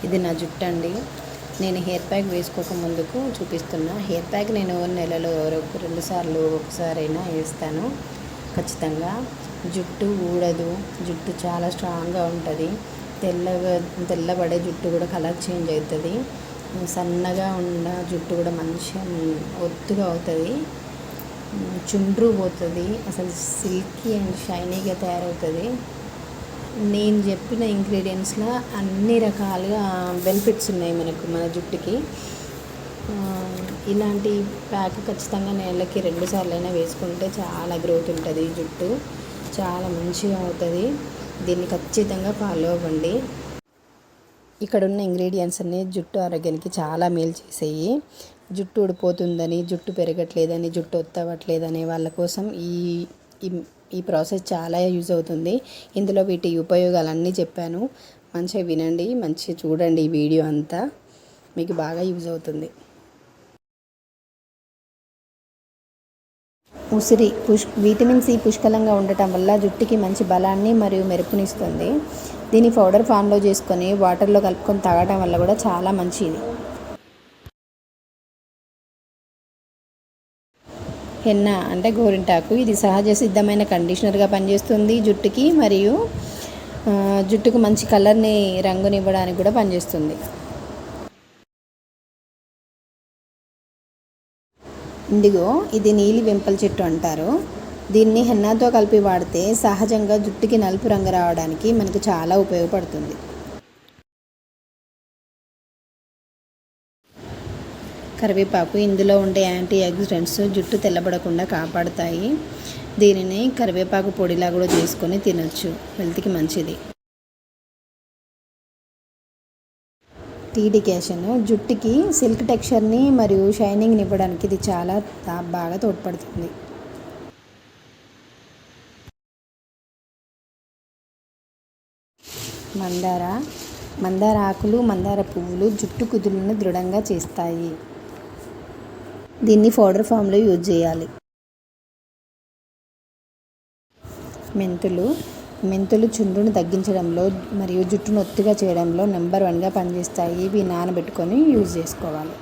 ఇది నా జుట్టు అండి. నేను హెయిర్ ప్యాక్ వేసుకోక ముందుకు చూపిస్తున్నా. హెయిర్ ప్యాక్ నేను నెలలో 2 సార్లు ఒకసారైనా వేస్తాను ఖచ్చితంగా. జుట్టు ఊడదు, జుట్టు చాలా స్ట్రాంగ్గా ఉంటుంది. తెల్లబడే జుట్టు కూడా కలర్ చేంజ్ అవుతుంది. సన్నగా ఉన్న జుట్టు కూడా మంచిగా ఒత్తుగా అవుతుంది, చుండ్రు పోతుంది, అసలు సిల్కీ అండ్ షైనీగా తయారవుతుంది. నేను చెప్పిన ఇంగ్రీడియంట్స్లో అన్ని రకాలుగా బెనిఫిట్స్ ఉన్నాయి మన జుట్టుకి. ఇలాంటి ప్యాక్ ఖచ్చితంగా నెలకి 2 సార్లైనా వేసుకుంటే చాలా గ్రోత్ ఉంటుంది, జుట్టు చాలా మంచిగా అవుతుంది. దీన్ని ఖచ్చితంగా ఫాలో అవ్వండి. ఇక్కడ ఉన్న ఇంగ్రీడియంట్స్ అన్నీ జుట్టు ఆరోగ్యానికి చాలా మేలు చేసేవి. జుట్టు ఊడిపోతుందని, జుట్టు పెరగట్లేదని, జుట్టు ఒత్తవట్లేదనే వాళ్ళ కోసం ఈ ప్రాసెస్ చాలా యూజ్ అవుతుంది. ఇందులో వీటి ఉపయోగాలన్నీ చెప్పాను. మంచిగా వినండి, మంచిగా చూడండి. ఈ వీడియో అంతా మీకు బాగా యూజ్ అవుతుంది. ఉసిరి విటమిన్ సి పుష్కలంగా ఉండటం వల్ల జుట్టుకి మంచి బలాన్ని మరియు మెరుపునిస్తుంది. దీన్ని పౌడర్ ఫామ్లో చేసుకొని వాటర్లో కలుపుకొని తాగడం వల్ల కూడా చాలా మంచిది. హెన్నా అంటే గోరింటాకు. ఇది సహజ సిద్ధమైన కండిషనర్గా పనిచేస్తుంది జుట్టుకి, మరియు జుట్టుకు మంచి కలర్ని, రంగునివ్వడానికి కూడా పనిచేస్తుంది. ఇండిగో, ఇది నీలి వెంపల చెట్టు అంటారు. దీన్ని హెన్నాతో కలిపి వాడితే సహజంగా జుట్టుకి నలుపు రంగు రావడానికి మనకు చాలా ఉపయోగపడుతుంది. కరివేపాకు, ఇందులో ఉండే యాంటీ ఆక్సిడెంట్స్ జుట్టు తెల్లబడకుండా కాపాడుతాయి. దీనిని కరివేపాకు పొడిలా కూడా చేసుకొని తినొచ్చు, హెల్త్కి మంచిది. టీ డికాషన్ జుట్టుకి సిల్క్ టెక్స్చర్ని మరియు షైనింగ్ని ఇవ్వడానికి ఇది చాలా బాగా తోడ్పడుతుంది. మందార ఆకులు, మందార పువ్వులు జుట్టు కుదులను దృఢంగా చేస్తాయి. దీన్ని పౌడర్ ఫామ్లో యూజ్ చేయాలి. మెంతులు చుండ్రును తగ్గించడంలో మరియు జుట్టును ఒత్తుగా చేయడంలో నెంబర్ 1గా పనిచేస్తాయి. ఇవి నానబెట్టుకొని యూజ్ చేసుకోవాలి.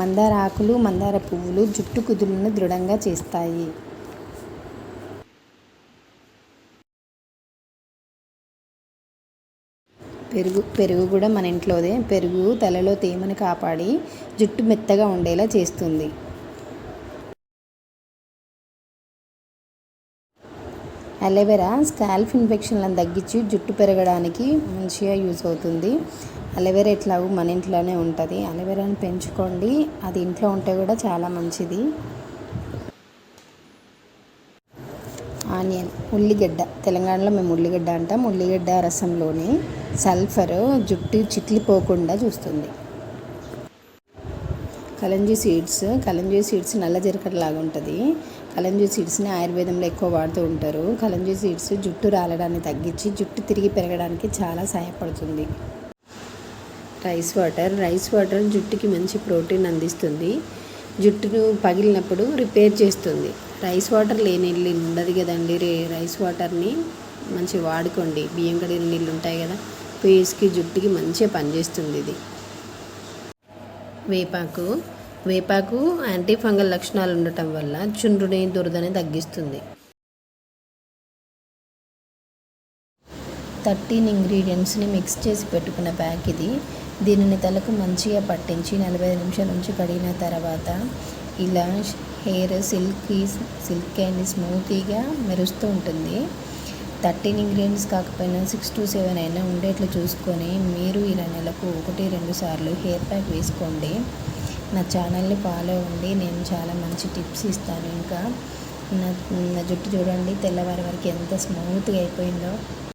మందార ఆకులు, మందార పువ్వులు జుట్టు కుదులను దృఢంగా చేస్తాయి. పెరుగు కూడా మన ఇంట్లోదే. పెరుగు తలలో తేమను కాపాడి జుట్టు మెత్తగా ఉండేలా చేస్తుంది. అలోవెరా స్కాల్ప్ ఇన్ఫెక్షన్లను తగ్గించి జుట్టు పెరగడానికి మంచిగా యూజ్ అవుతుంది. అలోవెరా ఎట్లాగో మన ఇంట్లోనే ఉంటుంది. అలోవెరాని పెంచుకోండి, అది ఇంట్లో ఉంటే కూడా చాలా మంచిది. ఆనియన్, ఉల్లిగడ్డ, తెలంగాణలో మేము ఉల్లిగడ్డ అంటాం. ఉల్లిగడ్డ రసంలోనే సల్ఫర్ జుట్టు చిట్లిపోకుండా చూస్తుంది. కలంజీ సీడ్స్ నల్ల జీలకర్రలాగా ఉంటుంది. కలంజీ సీడ్స్ని ఆయుర్వేదంలో ఎక్కువ వాడుతూ ఉంటారు. కలంజీ సీడ్స్ జుట్టు రాలడాన్ని తగ్గించి జుట్టు తిరిగి పెరగడానికి చాలా సహాయపడుతుంది. రైస్ వాటర్ జుట్టుకి మంచి ప్రోటీన్ అందిస్తుంది. జుట్టును పగిలినప్పుడు రిపేర్ చేస్తుంది. రైస్ వాటర్ లేని ఇల్లు ఉండదు కదండి. రైస్ వాటర్ని మంచిగా వాడుకోండి. బియ్యం కడిగిన నీళ్ళు ఉంటాయి కదా, ఫేస్కి జుట్టుకి మంచిగా పనిచేస్తుంది ఇది. వేపాకు యాంటీ ఫంగల్ లక్షణాలు ఉండటం వల్ల చుండ్రుని, దురదని తగ్గిస్తుంది. 13 ఇంగ్రీడియంట్స్ని మిక్స్ చేసి పెట్టుకున్న ప్యాక్ ఇది. దీనిని తలకు మంచిగా పట్టించి 45 నిమిషాల నుంచి కడిగిన తర్వాత ఇలా హెయిర్ సిల్క్ అండ్ స్మూతీగా మెరుస్తూ ఉంటుంది. 13 ఇంగ్రీడియంట్స్ కాకపోయినా 6 to 7 అయినా ఉండేట్లు చూసుకొని మీరు ఇలా నెలకు 1-2 సార్లు హెయిర్ ప్యాక్ వేసుకోండి. నా ఛానల్ని ఫాలో అవ్వండి. నేను చాలా మంచి టిప్స్ ఇస్తాను. ఇంకా నా జుట్టు చూడండి, తెల్లవారి వరకు ఎంత స్మూత్గా అయిపోయిందో.